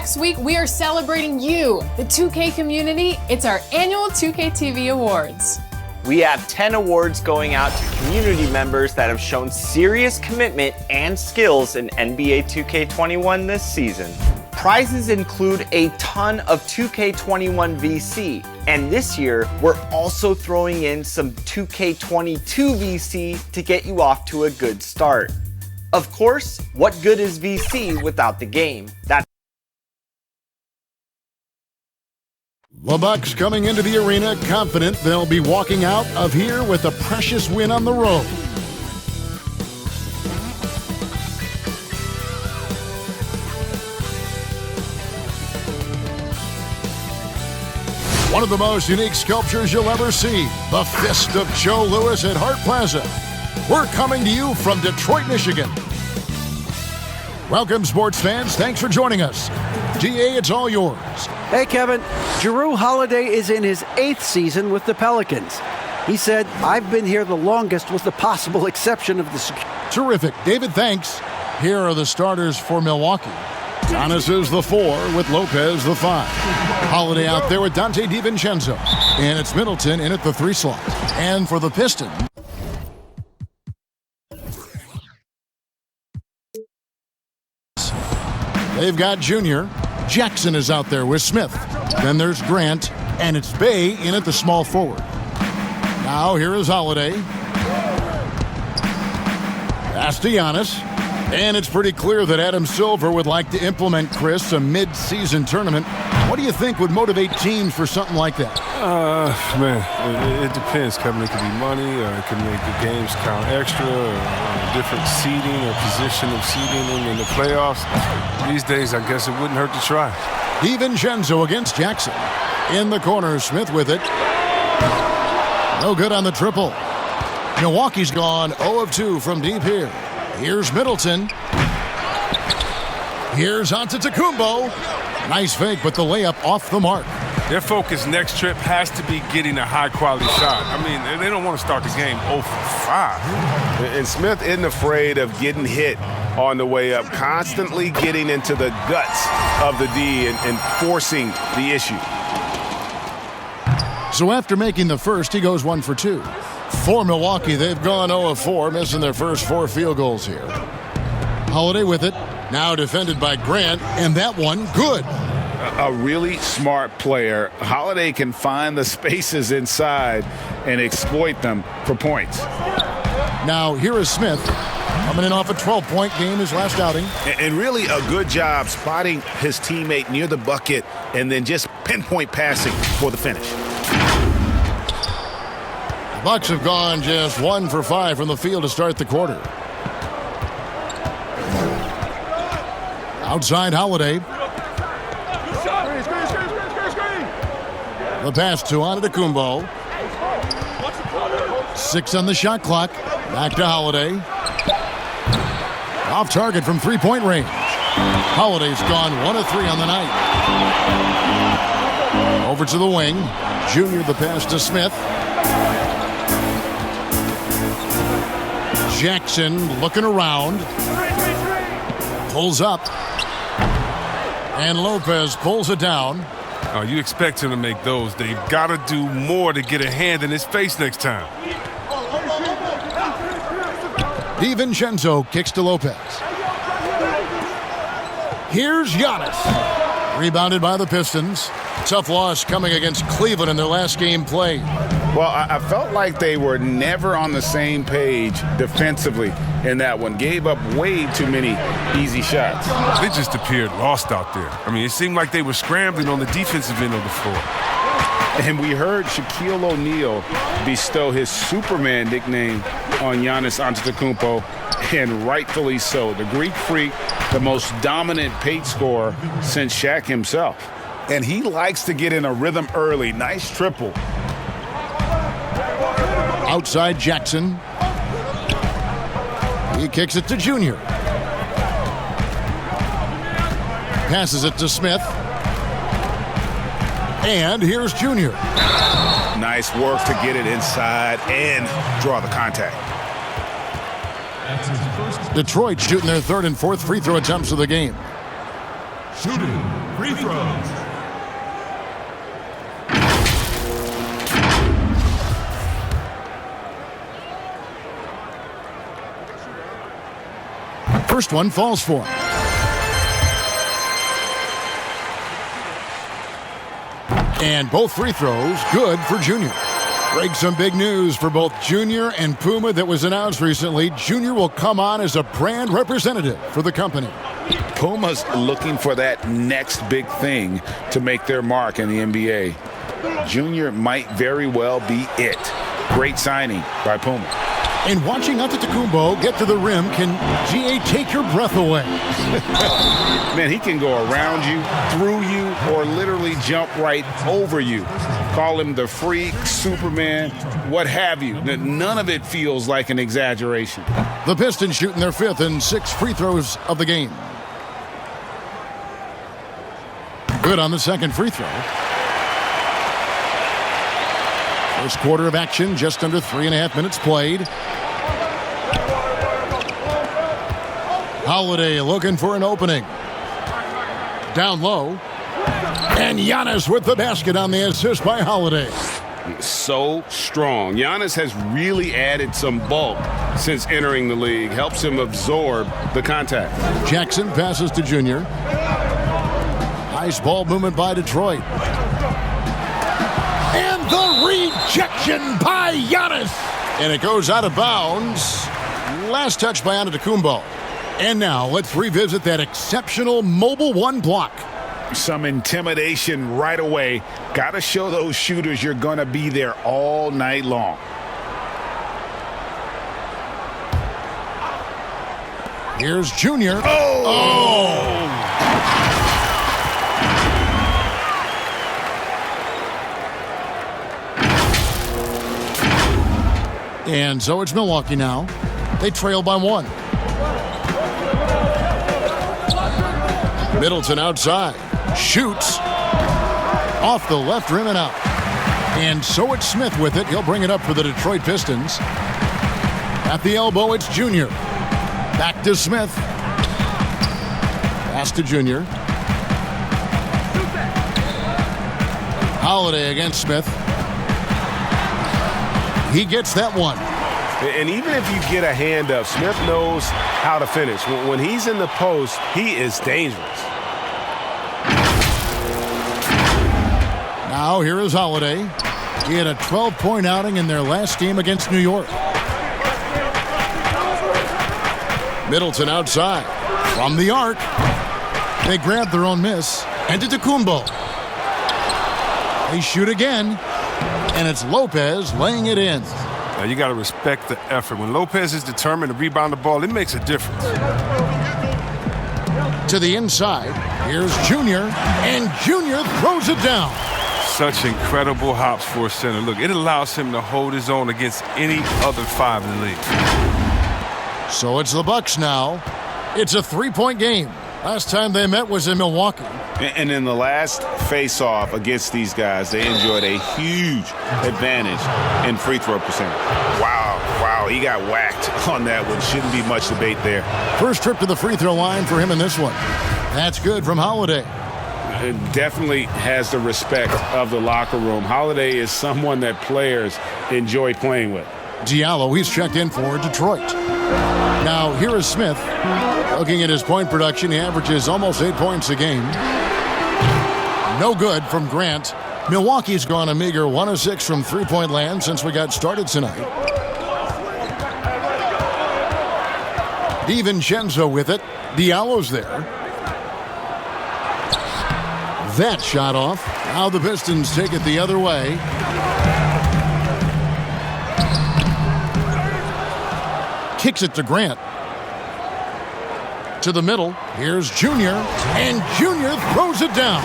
Next week, we are celebrating you, the 2K community. It's our annual 2K TV Awards. We have 10 awards going out to community members that have shown serious commitment and skills in NBA 2K21 this season. Prizes include a ton of 2K21 VC, and this year we're also throwing in some 2K22 VC to get you off to a good start. Of course, what good is VC without the game? The Bucks coming into the arena confident they'll be walking out of here with a precious win on the road. One of the most unique sculptures you'll ever see, the Fist of Joe Louis at Hart Plaza. We're coming to you from Detroit, Michigan. Welcome, sports fans. Thanks for joining us. GA, it's all yours. Hey, Kevin. Jrue Holiday is in his 8th season with the Pelicans. He said, "I've been here the longest with the possible exception of the..." Terrific. David, thanks. Here are the starters for Milwaukee. Giannis is the 4 with Lopez the 5. Holiday out there with Dante DiVincenzo. And it's Middleton in at the 3 slot. And for the Pistons, they've got Junior. Jackson is out there with Smith. Then there's Grant, and it's Bay in at the small forward. Now here is Holiday. Pass to Giannis. And it's pretty clear that Adam Silver would like to implement, Chris, a mid-season tournament. What do you think would motivate teams for something like that? Man, it depends, Kevin. It could be money, or it could make the games count extra, or different seeding or position of seeding in the playoffs. These days, I guess it wouldn't hurt to try. DiVincenzo against Jackson. In the corner, Smith with it. No good on the triple. Milwaukee's gone 0 of 2 from deep here. Here's Middleton. Here's Antetokounmpo. Nice fake, but the layup off the mark. Their focus next trip has to be getting a high-quality shot. I mean, they don't want to start the game 0 for 5. And Smith isn't afraid of getting hit on the way up, constantly getting into the guts of the D and forcing the issue. So after making the first, he goes 1 for 2. For Milwaukee, they've gone 0 of 4, missing their first 4 field goals here. Holiday with it. Now defended by Grant, and that one good. A really smart player. Holiday can find the spaces inside and exploit them for points. Now here is Smith, coming in off a 12-point game his last outing. And really a good job spotting his teammate near the bucket and then just pinpoint passing for the finish. The Bucks have gone just 1 for 5 from the field to start the quarter. Outside Holiday. The pass to Antetokounmpo. 6 on the shot clock. Back to Holiday. Off target from 3-point range. Holiday's gone 1 of 3 on the night. Over to the wing. Junior the pass to Smith. Jackson looking around. Pulls up. And Lopez pulls it down. Oh, you expect him to make those. They've got to do more to get a hand in his face next time. DiVincenzo kicks to Lopez. Here's Giannis. Rebounded by the Pistons. Tough loss coming against Cleveland in their last game played. Well, I felt like they were never on the same page defensively in that one. Gave up way too many easy shots. They just appeared lost out there. I mean, it seemed like they were scrambling on the defensive end of the floor. And we heard Shaquille O'Neal bestow his Superman nickname on Giannis Antetokounmpo, and rightfully so. The Greek Freak, the most dominant paint scorer since Shaq himself. And he likes to get in a rhythm early. Nice triple. Outside Jackson. He kicks it to Junior. Passes it to Smith. And here's Junior. Nice work to get it inside and draw the contact. Detroit shooting their 3rd and 4th free throw attempts of the game. Shooting free throws. First one falls for him. And both free throws good for Junior. Greg, some big news for both Junior and Puma that was announced recently. Junior will come on as a brand representative for the company. Puma's looking for that next big thing to make their mark in the NBA. Junior might very well be it. Great signing by Puma. And watching Antetokounmpo get to the rim can, GA, take your breath away. Man, he can go around you, through you, or literally jump right over you. Call him the freak, Superman, what have you. None of it feels like an exaggeration. The Pistons shooting their 5th and 6th free throws of the game. Good on the second free throw. First quarter of action, just under 3.5 minutes played. Holiday looking for an opening. Down low. And Giannis with the basket on the assist by Holiday. So strong. Giannis has really added some bulk since entering the league. Helps him absorb the contact. Jackson passes to Junior. Nice ball movement by Detroit. And the rejection by Giannis. And it goes out of bounds. Last touch by Antetokounmpo. And now let's revisit that exceptional mobile one block. Some intimidation right away. Got to show those shooters you're going to be there all night long. Here's Junior. Oh! And so it's Milwaukee now. They trail by 1. Middleton outside. Shoots. Off the left rim and out. And so it's Smith with it. He'll bring it up for the Detroit Pistons. At the elbow, it's Junior. Back to Smith. Pass to Junior. Holiday against Smith. He gets that one. And even if you get a hand up, Smith knows how to finish. When he's in the post, he is dangerous. Now here is Holiday. He had a 12-point outing in their last game against New York. Middleton outside. From the arc. They grab their own miss. Antetokounmpo. They shoot again. And it's Lopez laying it in. Now you got to respect the effort. When Lopez is determined to rebound the ball, it makes a difference. To the inside. Here's Junior. And Junior throws it down. Such incredible hops for a center. Look, it allows him to hold his own against any other 5 in the league. So it's the Bucks now. It's a 3-point game. Last time they met was in Milwaukee. And in the last face-off against these guys, they enjoyed a huge advantage in free throw percentage. Wow, he got whacked on that one. Shouldn't be much debate there. First trip to the free throw line for him in this one. That's good from Holiday. It definitely has the respect of the locker room. Holiday is someone that players enjoy playing with. Diallo, he's checked in for Detroit. Now, here is Smith. Looking at his point production, he averages almost 8 points a game. No good from Grant. Milwaukee's gone a meager 1 of 6 from three-point land since we got started tonight. DiVincenzo with it. Diallo's there. That shot off. Now the Pistons take it the other way. Kicks it to Grant. To the middle. Here's Junior. And Junior throws it down.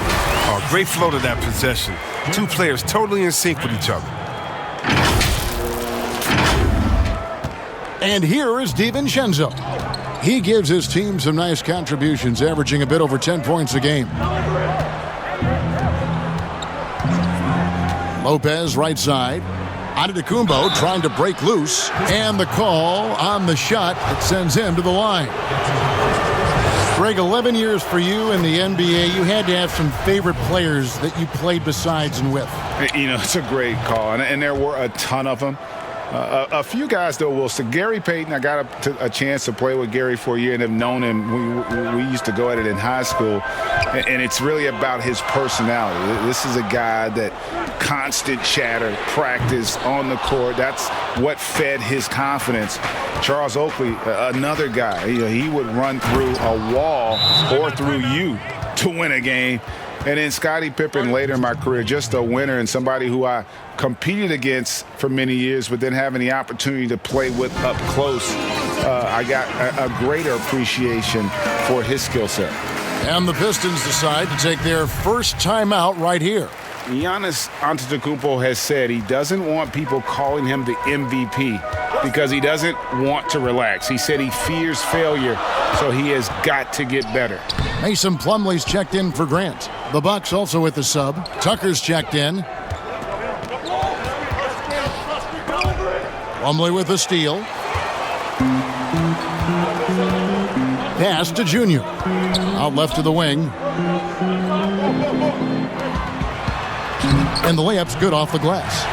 Oh, great flow to that possession. 2 players totally in sync with each other. And here is DiVincenzo. He gives his team some nice contributions, averaging a bit over 10 points a game. Lopez right side. Antetokounmpo trying to break loose. And the call on the shot that sends him to the line. Greg, 11 years for you in the NBA. You had to have some favorite players that you played besides and with. You know, it's a great call, and there were a ton of them. A few guys, though, will say Gary Payton. I got a chance to play with Gary for a year and have known him. We used to go at it in high school, and it's really about his personality. This is a guy that constant chatter, practice on the court. That's what fed his confidence. Charles Oakley, another guy, he would run through a wall or through you to win a game. And then Scottie Pippen later in my career, just a winner and somebody who I competed against for many years, but then having the opportunity to play with up close, I got a greater appreciation for his skill set. And the Pistons decide to take their first timeout right here. Giannis Antetokounmpo has said he doesn't want people calling him the MVP because he doesn't want to relax. He said he fears failure, so he has got to get better. Mason Plumlee's checked in for Grant. The Bucks also with the sub. Tucker's checked in. Plumlee with the steal. Pass to Junior. Out left to the wing. And the layup's good off the glass.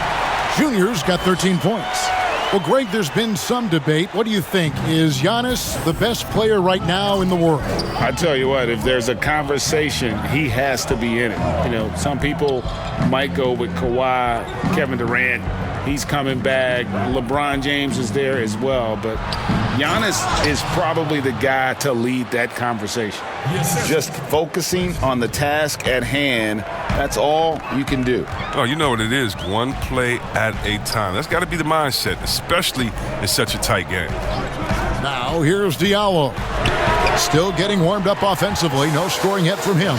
Junior's got 13 points. Well, Greg, there's been some debate. What do you think? Is Giannis the best player right now in the world? I tell you what, if there's a conversation, he has to be in it. You know, some people might go with Kawhi, Kevin Durant. He's coming back. LeBron James is there as well. But Giannis is probably the guy to lead that conversation. Just focusing on the task at hand, that's all you can do. Oh, you know what it is. One play at a time. That's got to be the mindset, especially in such a tight game. Now here's Diallo. Still getting warmed up offensively. No scoring yet from him.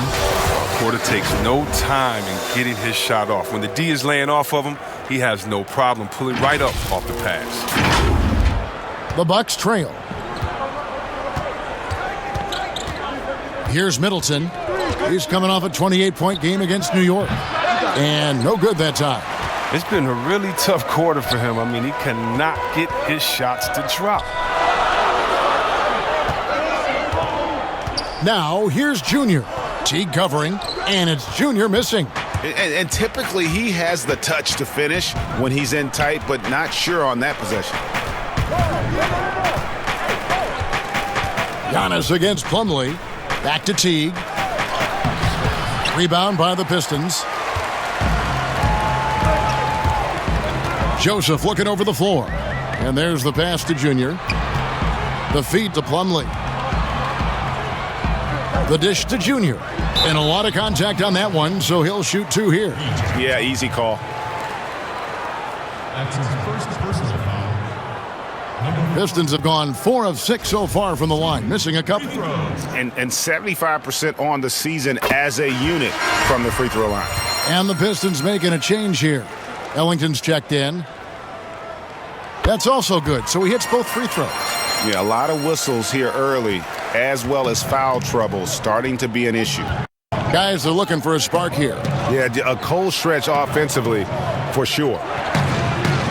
Porter takes no time in getting his shot off. When the D is laying off of him, he has no problem pulling right up off the pass. The Bucks trail. Here's Middleton. He's coming off a 28-point game against New York. And no good that time. It's been a really tough quarter for him. I mean, he cannot get his shots to drop. Now, here's Junior. Teague covering, and it's Junior missing. And typically he has the touch to finish when he's in tight, but not sure on that possession. Giannis against Plumlee. Back to Teague. Rebound by the Pistons. Joseph looking over the floor. And there's the pass to Junior. The feed to Plumlee. The dish to Junior. And a lot of contact on that one, so he'll shoot two here. Yeah, easy call. That's his first personal foul. Pistons have gone 4 of 6 so far from the line, missing a couple. And 75% on the season as a unit from the free throw line. And the Pistons making a change here. Ellington's checked in. That's also good, so he hits both free throws. Yeah, a lot of whistles here early, as well as foul trouble starting to be an issue. Guys are looking for a spark here. Yeah, a cold stretch offensively for sure.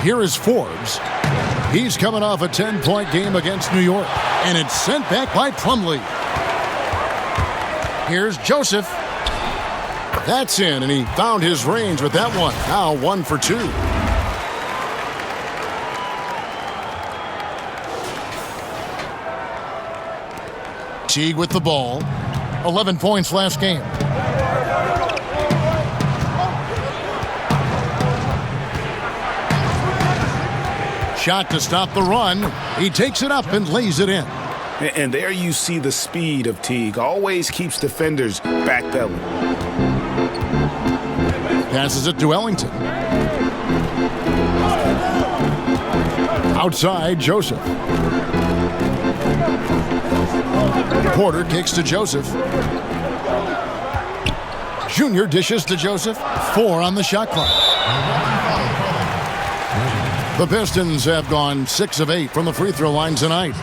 Here is Forbes. He's coming off a 10-point game against New York, and it's sent back by Plumlee. Here's Joseph. That's in, and he found his range with that one. Now 1 for 2. Teague with the ball. 11 points last game. Shot to stop the run. He takes it up and lays it in. And there you see the speed of Teague. Always keeps defenders backpedaling. Passes it to Ellington. Outside, Joseph. Porter kicks to Joseph. Junior dishes to Joseph. 4 on the shot clock. The Pistons have gone 6 of 8 from the free throw line tonight.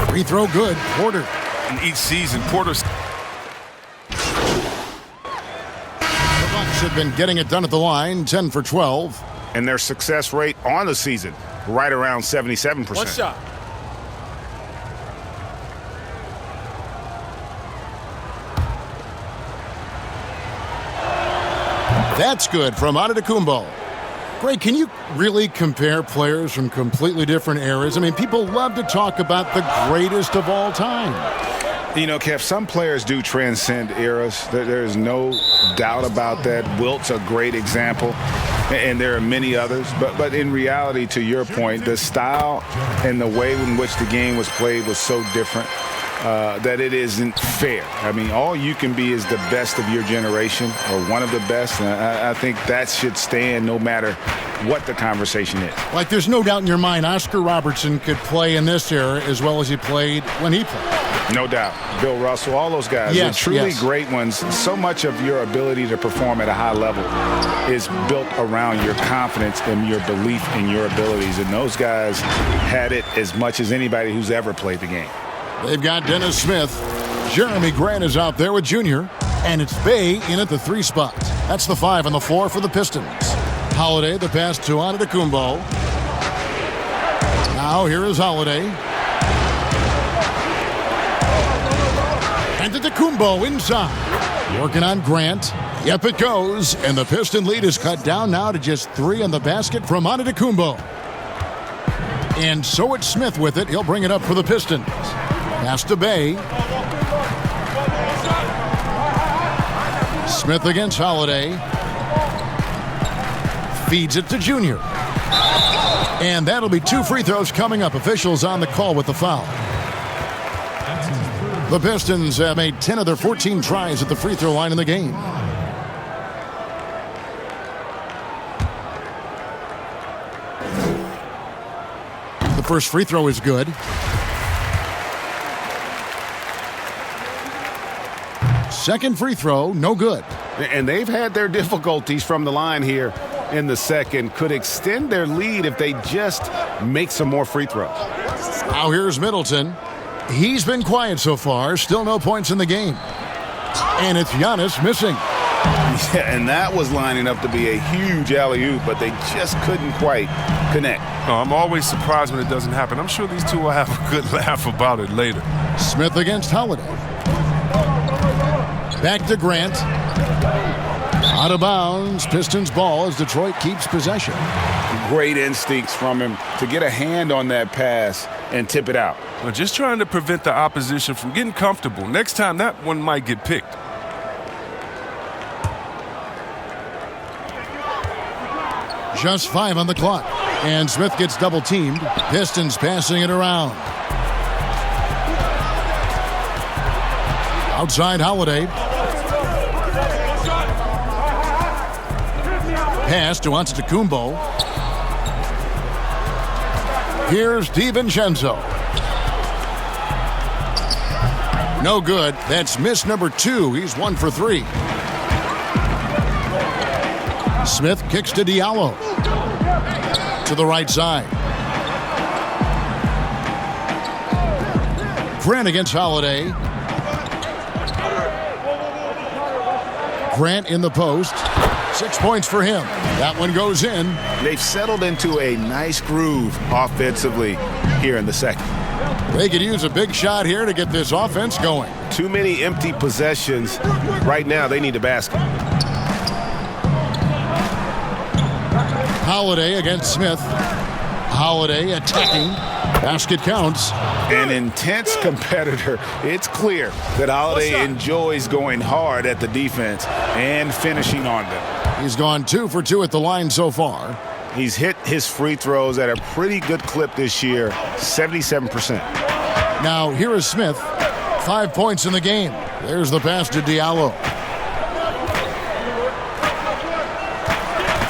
Free throw good. Porter. In each season, Porter's... The Bucks have been getting it done at the line, 10 for 12. And their success rate on the season, right around 77%. One shot. That's good from Antetokounmpo. Greg, can you really compare players from completely different eras? I mean, people love to talk about the greatest of all time. You know, Kev, some players do transcend eras. There is no doubt about that. Wilt's a great example, and there are many others. But in reality, to your point, the style and the way in which the game was played was so different that it isn't fair. I mean, all you can be is the best of your generation or one of the best. And I think that should stand no matter what the conversation is. Like, there's no doubt in your mind Oscar Robertson could play in this era as well as he played when he played. No doubt. Bill Russell, all those guys, yes, the truly yes. great ones. So much of your ability to perform at a high level is built around your confidence and your belief in your abilities. And those guys had it as much as anybody who's ever played the game. They've got Dennis Smith. Jeremy Grant is out there with Junior. And it's Bay in at the 3 spot. That's the 5 on the floor for the Pistons. Holiday, the pass to Antetokounmpo. Now here is Holiday. Antetokounmpo inside. Working on Grant. Yep, it goes. And the Piston lead is cut down now to just 3 on the basket from Antetokounmpo. And so it's Smith with it. He'll bring it up for the Pistons. Pass to Bay. Smith against Holiday. Feeds it to Junior. And that'll be 2 free throws coming up. Officials on the call with the foul. The Pistons have made 10 of their 14 tries at the free throw line in the game. The first free throw is good. Second free throw, no good. And they've had their difficulties from the line here in the second. Could extend their lead if they just make some more free throws. Now here's Middleton. He's been quiet so far. Still no points in the game. And it's Giannis missing. Yeah, and that was lining up to be a huge alley-oop, but they just couldn't quite connect. No, I'm always surprised when it doesn't happen. I'm sure these two will have a good laugh about it later. Smith against Holiday. Back to Grant. Out of bounds. Pistons ball as Detroit keeps possession. Great instincts from him to get a hand on that pass and tip it out. Well, just trying to prevent the opposition from getting comfortable. Next time, that one might get picked. Just 5 on the clock. And Smith gets double teamed. Pistons passing it around. Outside Holiday. Pass to Antetokounmpo. Here's DiVincenzo. No good. That's miss number 2. He's 1 for 3. Smith kicks to Diallo. To the right side. Grant against Holiday. Grant in the post. 6 points for him. That one goes in. They've settled into a nice groove offensively here in the second. They could use a big shot here to get this offense going. Too many empty possessions. Right now, they need a basket. Holiday against Smith. Holiday attacking. Basket counts. An intense competitor. It's clear that Holiday enjoys going hard at the defense and finishing on them. He's gone 2 for 2 at the line so far. He's hit his free throws at a pretty good clip this year, 77%. Now here is Smith. 5 points in the game. There's the pass to Diallo.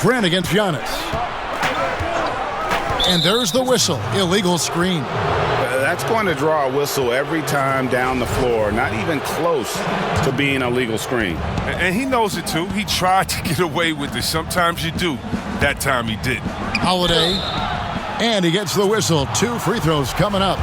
Grant against Giannis. And there's the whistle. Illegal screen. That's going to draw a whistle every time down the floor. Not even close to being a legal screen. And he knows it, too. He tried to get away with it. Sometimes you do. That time he didn't. Holiday. And he gets the whistle. 2 free throws coming up.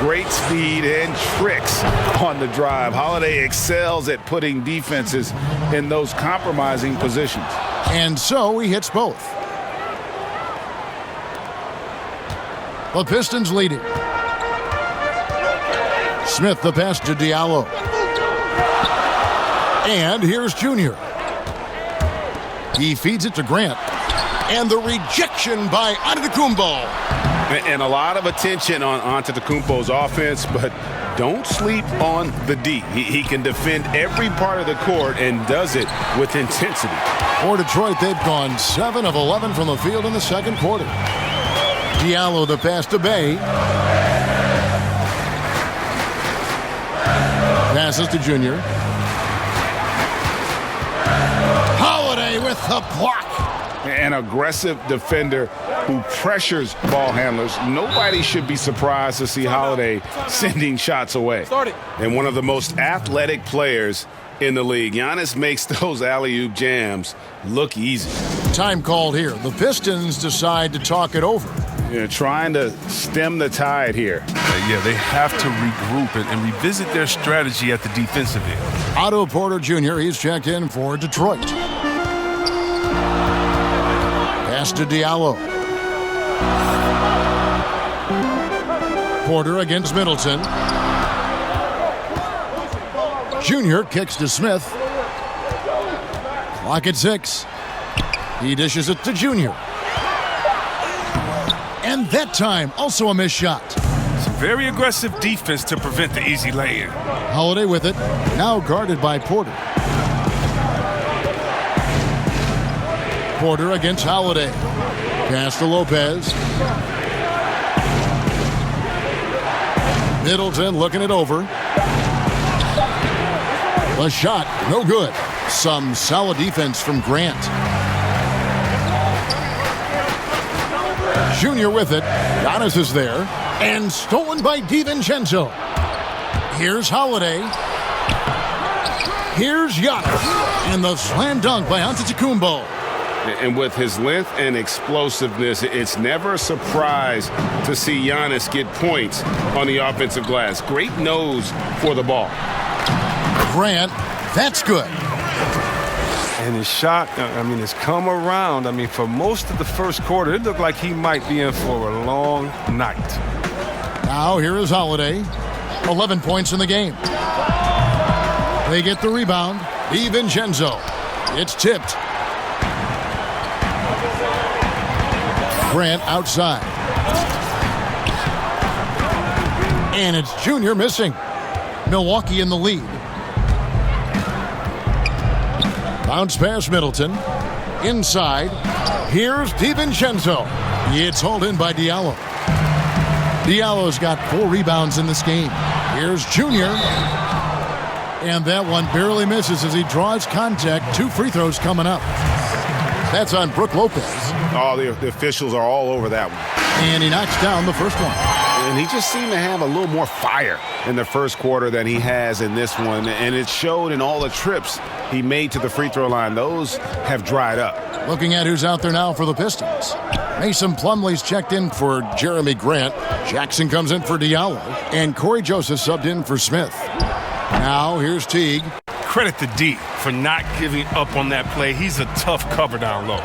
Great speed and tricks on the drive. Holiday excels at putting defenses in those compromising positions. And so he hits both. The Pistons leading. Smith the pass to Diallo. And here's Junior. He feeds it to Grant. And the rejection by Antetokounmpo. And a lot of attention on Antetokounmpo's offense, but don't sleep on the D. He can defend every part of the court and does it with intensity. For Detroit, they've gone 7 of 11 from the field in the second quarter. Diallo the pass to Bay. Passes to Junior. Holiday with the block. An aggressive defender who pressures ball handlers. Nobody should be surprised to see Holiday sending shots away. And one of the most athletic players in the league. Giannis makes those alley-oop jams look easy. Time called here. The Pistons decide to talk it over. They're trying to stem the tide here. Yeah, they have to regroup and revisit their strategy at the defensive end. Otto Porter Jr., he's checked in for Detroit. Pass to Diallo. Porter against Middleton. Junior kicks to Smith. Clock at 6. He dishes it to Junior. And that time, also a missed shot. It's a very aggressive defense to prevent the easy lay-in. Holiday with it, now guarded by Porter. Porter against Holiday. Pass to Lopez. Middleton looking it over. A shot, no good. Some solid defense from Grant. Junior with it. Giannis is there. And stolen by DiVincenzo. Here's Holiday. Here's Giannis. And the slam dunk by Antetokounmpo. And with his length and explosiveness, it's never a surprise to see Giannis get points on the offensive glass. Great nose for the ball. Grant, that's good. And his shot, has come around. For most of the first quarter, it looked like he might be in for a long night. Now here is Holiday. 11 points in the game. They get the rebound. DiVincenzo. It's tipped. Grant outside. And it's Junior missing. Milwaukee in the lead. Bounce pass Middleton. Inside. Here's DiVincenzo. It's hauled in by Diallo. Diallo's got 4 rebounds in this game. Here's Junior. And that one barely misses as he draws contact. 2 free throws coming up. That's on Brook Lopez. Oh, the officials are all over that one. And he knocks down the first one. And he just seemed to have a little more fire in the first quarter than he has in this one. And it showed in all the trips he made to the free throw line. Those have dried up. Looking at who's out there now for the Pistons. Mason Plumlee's checked in for Jeremy Grant. Jackson comes in for Diallo. And Corey Joseph subbed in for Smith. Now here's Teague. Credit to D for not giving up on that play. He's a tough cover down low.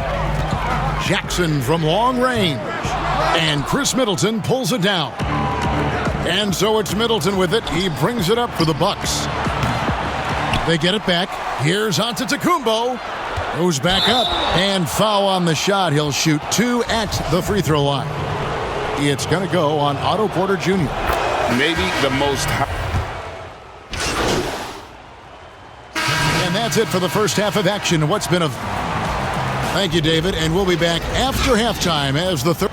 Jackson from long range. And Chris Middleton pulls it down. And so it's Middleton with it. He brings it up for the Bucks. They get it back. Here's Antetokounmpo. Goes back up. And foul on the shot. He'll shoot 2 at the free throw line. It's going to go on Otto Porter Jr. Maybe the most... And that's it for the first half of action. What's been a... Thank you, David. And we'll be back after halftime as the third...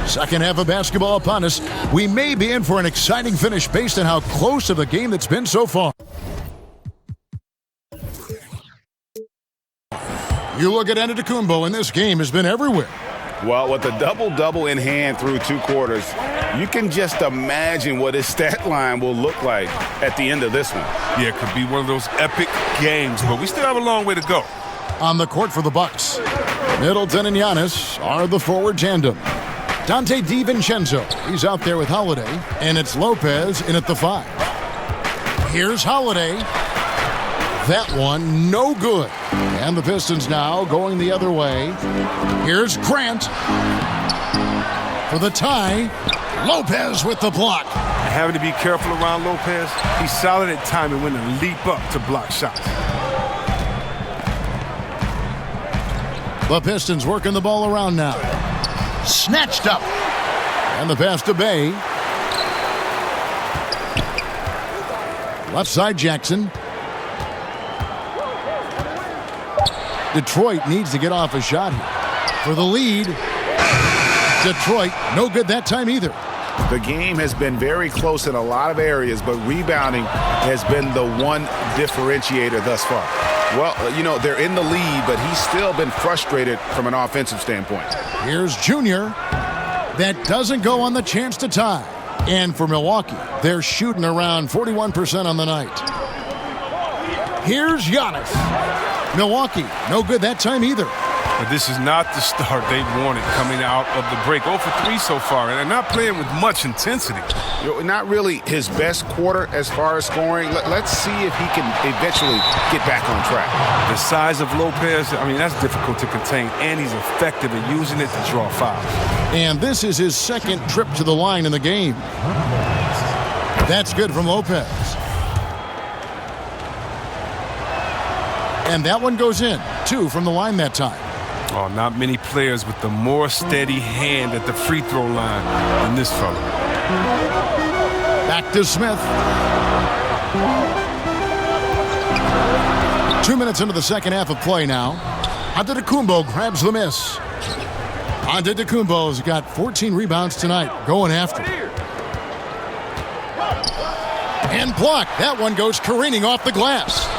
Second half of basketball upon us. We may be in for an exciting finish based on how close to the game that's been so far. You look at Antetokounmpo, and this game has been everywhere. Well, with a double-double in hand through 2 quarters, you can just imagine what his stat line will look like at the end of this one. Yeah, it could be one of those epic games, but we still have a long way to go. On the court for the Bucks, Middleton and Giannis are the forward tandem. Dante DiVincenzo, he's out there with Holiday, and it's Lopez in at the 5. Here's Holiday. That one, no good. And the Pistons now going the other way. Here's Grant for the tie. Lopez with the block. And having to be careful around Lopez, he's solid at timing when to leap up to block shots. The Pistons working the ball around now. Snatched up. And the pass to Bay. Left side Jackson. Detroit needs to get off a shot here for the lead. Detroit, no good that time either. The game has been very close in a lot of areas, but rebounding has been the one differentiator thus far. Well, you know, they're in the lead, but he's still been frustrated from an offensive standpoint. Here's Junior. That doesn't go on the chance to tie. And for Milwaukee, they're shooting around 41% on the night. Here's Giannis. Milwaukee, no good that time either. But this is not the start they wanted coming out of the break. 0 for 3 so far, and they're not playing with much intensity. Not really his best quarter as far as scoring. Let's see if he can eventually get back on track. The size of Lopez, I mean, that's difficult to contain, and he's effective at using it to draw fouls. And this is his second trip to the line in the game. That's good from Lopez. And that one goes in. 2 from the line that time. Oh, not many players with the more steady hand at the free throw line than this fella. Back to Smith. 2 minutes into the second half of play now. Antetokounmpo grabs the miss. Antetokounmpo's got 14 rebounds tonight, going after it. And blocked. That one goes careening off the glass.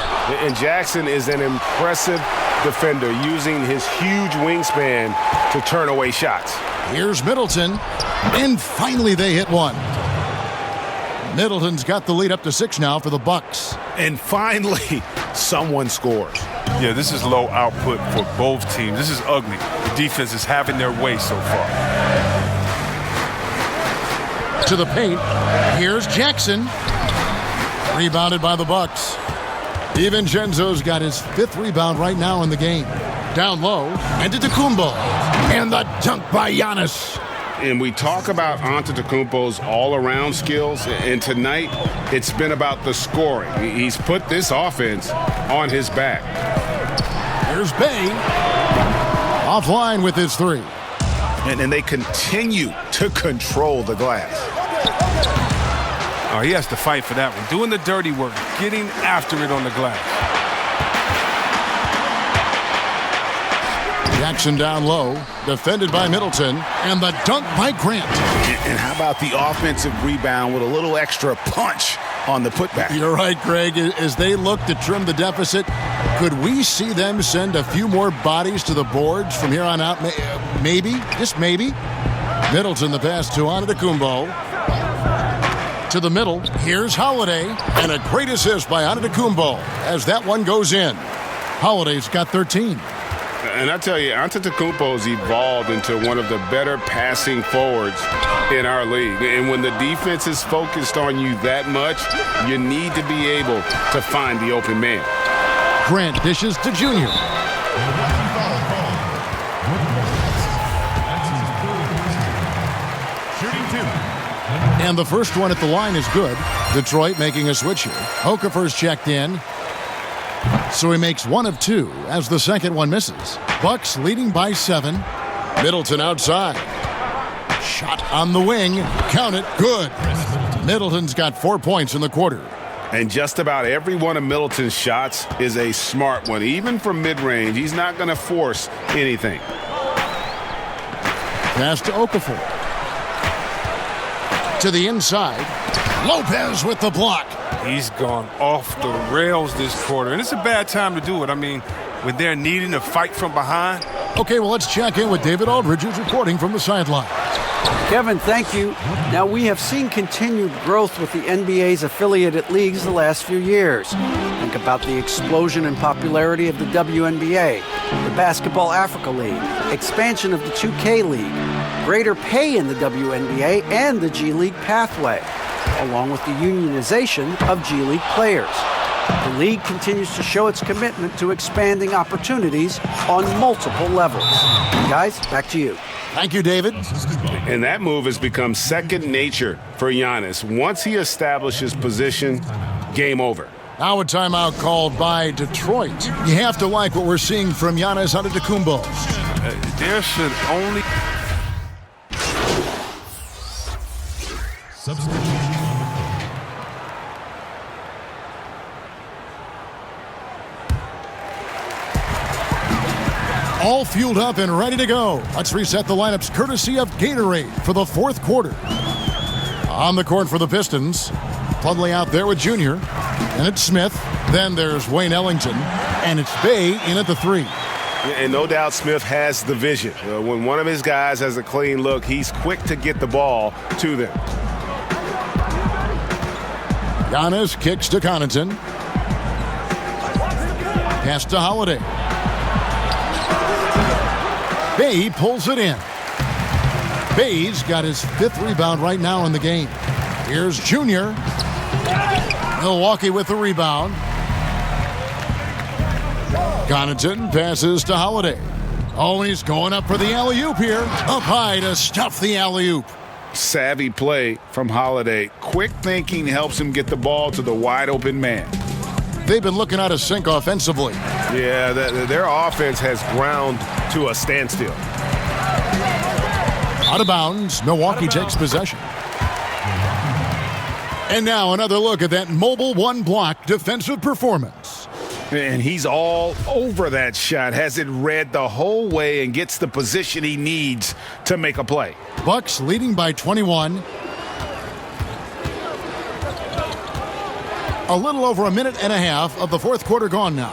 And Jackson is an impressive defender, using his huge wingspan to turn away shots. Here's Middleton. And finally they hit one. Middleton's got the lead up to 6 now for the Bucks. And finally, someone scores. Yeah, this is low output for both teams. This is ugly. The defense is having their way so far. To the paint. Here's Jackson. Rebounded by the Bucks. DiVincenzo's got his 5th rebound right now in the game. Down low, Antetokounmpo. And the dunk by Giannis. And we talk about Antetokounmpo's all-around skills, and tonight it's been about the scoring. He's put this offense on his back. Here's Bay. Offline with his 3. And they continue to control the glass. Oh, he has to fight for that one. Doing the dirty work, getting after it on the glass. Jackson down low, defended by Middleton, and the dunk by Grant. And how about the offensive rebound with a little extra punch on the putback? You're right, Greg. As they look to trim the deficit, could we see them send a few more bodies to the boards from here on out? Maybe, just maybe. Middleton the pass to Antetokounmpo. To the middle, here's Holiday, and a great assist by Antetokounmpo as that one goes in. Holiday's got 13. And I tell you, Antetokounmpo's evolved into one of the better passing forwards in our league. And when the defense is focused on you that much, you need to be able to find the open man. Grant dishes to Junior. And the first one at the line is good. Detroit making a switch here. Okafor's checked in. So he makes 1 of 2 as the second one misses. Bucks leading by 7. Middleton outside. Shot on the wing. Count it. Good. Middleton's got 4 points in the quarter. And just about every one of Middleton's shots is a smart one. Even from mid-range, he's not going to force anything. Pass to Okafor. To the inside. Lopez with the block. He's gone off the rails this quarter, and it's a bad time to do it. I mean, when they're needing to fight from behind. Okay, well, let's check in with David Aldridge, who's reporting from the sideline. Kevin, thank you. Now, we have seen continued growth with the NBA's affiliated leagues the last few years. Think about the explosion in popularity of the WNBA, the Basketball Africa League, expansion of the 2K League, greater pay in the WNBA and the G League pathway, along with the unionization of G League players. The league continues to show its commitment to expanding opportunities on multiple levels. Guys, back to you. Thank you, David. And that move has become second nature for Giannis. Once he establishes position, game over. Now a timeout called by Detroit. You have to like what we're seeing from Giannis Antetokounmpo. There should only... Substitution. All fueled up and ready to go. Let's reset the lineups courtesy of Gatorade for the fourth quarter. On the court for the Pistons, Plumlee out there with Junior. And it's Smith. Then there's Wayne Ellington. And it's Bay in at the 3. And no doubt Smith has the vision. When one of his guys has a clean look, he's quick to get the ball to them. Giannis kicks to Connaughton. Pass to Holiday. Bay pulls it in. Bay's got his 5th rebound right now in the game. Here's Junior. Milwaukee with the rebound. Connaughton passes to Holiday. Oh, and he's going up for the alley-oop here. Up high to stuff the alley-oop. Savvy play from Holiday. Quick thinking helps him get the ball to the wide-open man. They've been looking out of sync offensively. Yeah, their offense has ground to a standstill. Out of bounds, Milwaukee takes possession. And now another look at that mobile one-block defensive performance. And he's all over that shot, has it read the whole way and gets the position he needs to make a play. Bucks leading by 21. A little over a minute and a half of the fourth quarter gone now.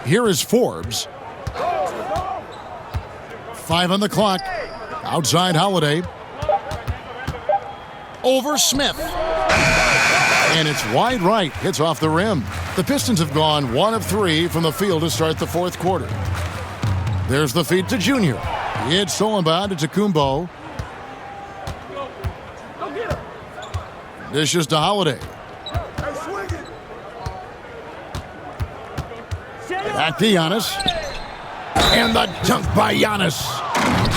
Here is Forbes. 5 on the clock. Outside Holiday. Over Smith. And it's wide right. Hits off the rim. The Pistons have gone 1 of 3 from the field to start the fourth quarter. There's the feed to Junior. It's stolen by Antetokounmpo. Dishes to Holiday. Back to Giannis. And the dunk by Giannis.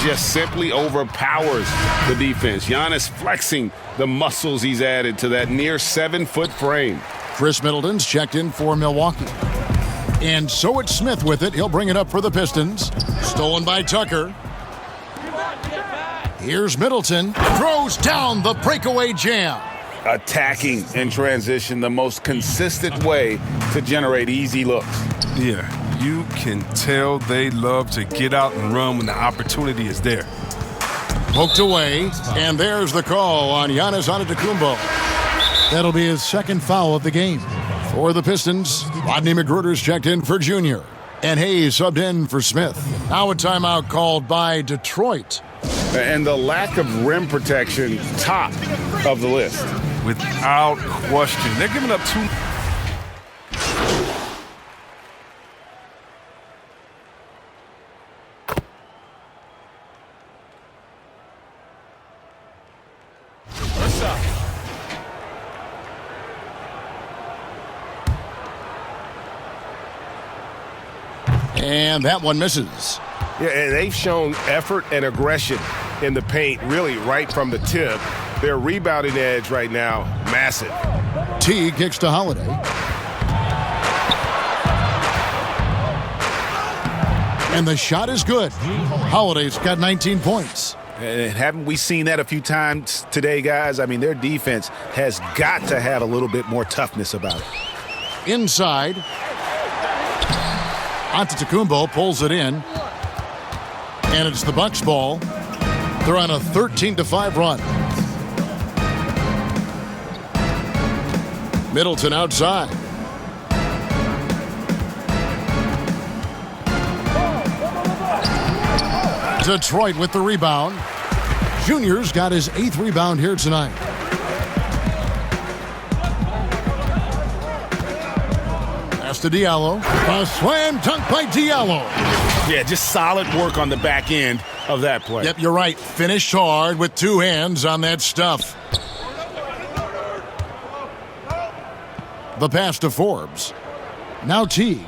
Just simply overpowers the defense. Giannis flexing the muscles he's added to that near 7-foot frame. Chris Middleton's checked in for Milwaukee. And so it's Smith with it. He'll bring it up for the Pistons. Stolen by Tucker. Here's Middleton. Throws down the breakaway jam. Attacking in transition, the most consistent way to generate easy looks. Yeah, you can tell they love to get out and run when the opportunity is there. Poked away, and there's the call on Giannis Antetokounmpo. That'll be his 2nd foul of the game. For the Pistons, Rodney McGruder's checked in for Junior. And Hayes subbed in for Smith. Now a timeout called by Detroit. And the lack of rim protection, top of the list. Without question. They're giving up 2. And that one misses. Yeah, and they've shown effort and aggression in the paint, really right from the tip. Their rebounding edge right now, massive. T kicks to Holiday. And the shot is good. Holiday's got 19 points. And haven't we seen that a few times today, guys? I mean, their defense has got to have a little bit more toughness about it. Inside. Antetokounmpo pulls it in. And it's the Bucks ball. They're on a 13-5 run. Middleton outside. Detroit with the rebound. Junior's got his 8th rebound here tonight. Pass to Diallo. A slam dunk by Diallo. Yeah, just solid work on the back end of that play. Yep, you're right. Finished hard with 2 hands on that stuff. The pass to Forbes. Now Teague.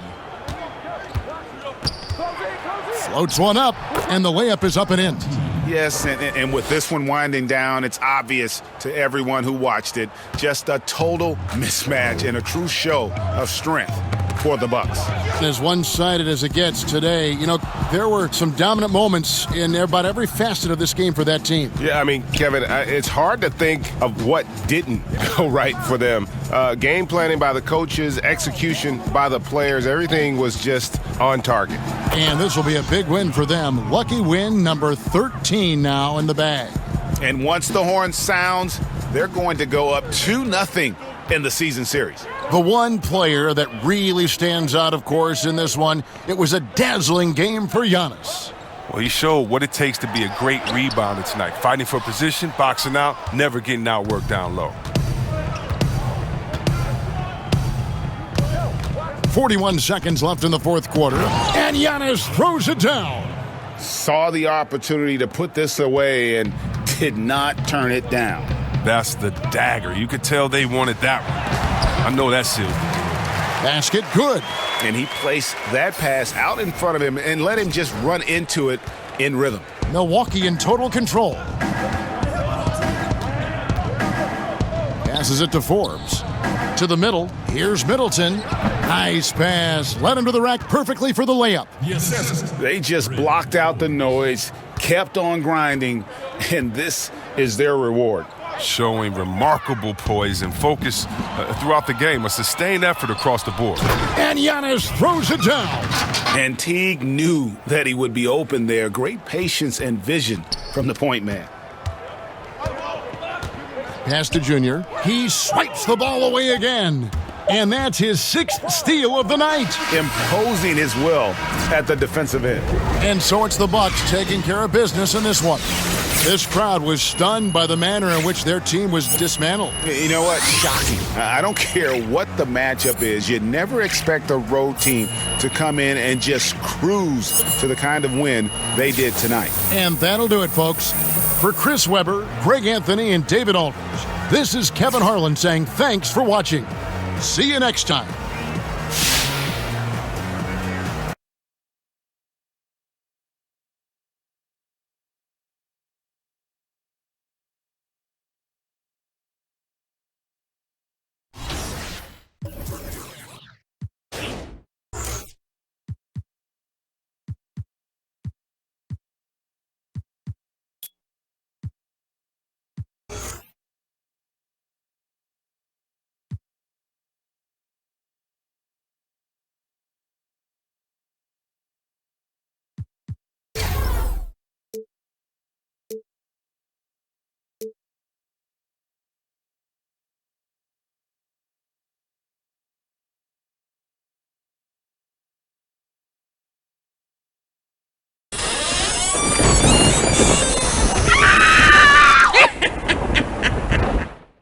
Floats one up, and the layup is up and in. Yes, and with this one winding down, it's obvious to everyone who watched it. Just a total mismatch and a true show of strength for the Bucks. As one-sided as it gets today, you know, there were some dominant moments in about every facet of this game for that team. Yeah, I mean, Kevin, it's hard to think of what didn't go right for them. Game planning by the coaches, execution by the players, everything was just on target. And this will be a big win for them. Lucky win number 13 now in the bag. And once the horn sounds, they're going to go up 2-0 in the season series. The one player that really stands out, of course, in this one, it was a dazzling game for Giannis. Well, he showed what it takes to be a great rebounder tonight. Fighting for position, boxing out, never getting outworked down low. 41 seconds left in the fourth quarter, and Giannis throws it down. Saw the opportunity to put this away and did not turn it down. That's the dagger. You could tell they wanted that one. I know that sealed. Basket good. And he placed that pass out in front of him and let him just run into it in rhythm. Milwaukee in total control. Passes it to Forbes. To the middle. Here's Middleton. Nice pass. Led him to the rack perfectly for the layup. They just blocked out the noise, kept on grinding, and this is their reward. Showing remarkable poise and focus throughout the game. A sustained effort across the board. And Giannis throws it down. And Teague knew that he would be open there. Great patience and vision from the point man. Pass to Junior. He swipes the ball away again. And that's his 6th steal of the night. Imposing his will at the defensive end. And so it's the Bucks taking care of business in this one. This crowd was stunned by the manner in which their team was dismantled. You know what? Shocking. I don't care what the matchup is. You never expect a road team to come in and just cruise to the kind of win they did tonight. And that'll do it, folks. For Chris Webber, Greg Anthony, and David Aldridge, this is Kevin Harlan saying thanks for watching. See you next time.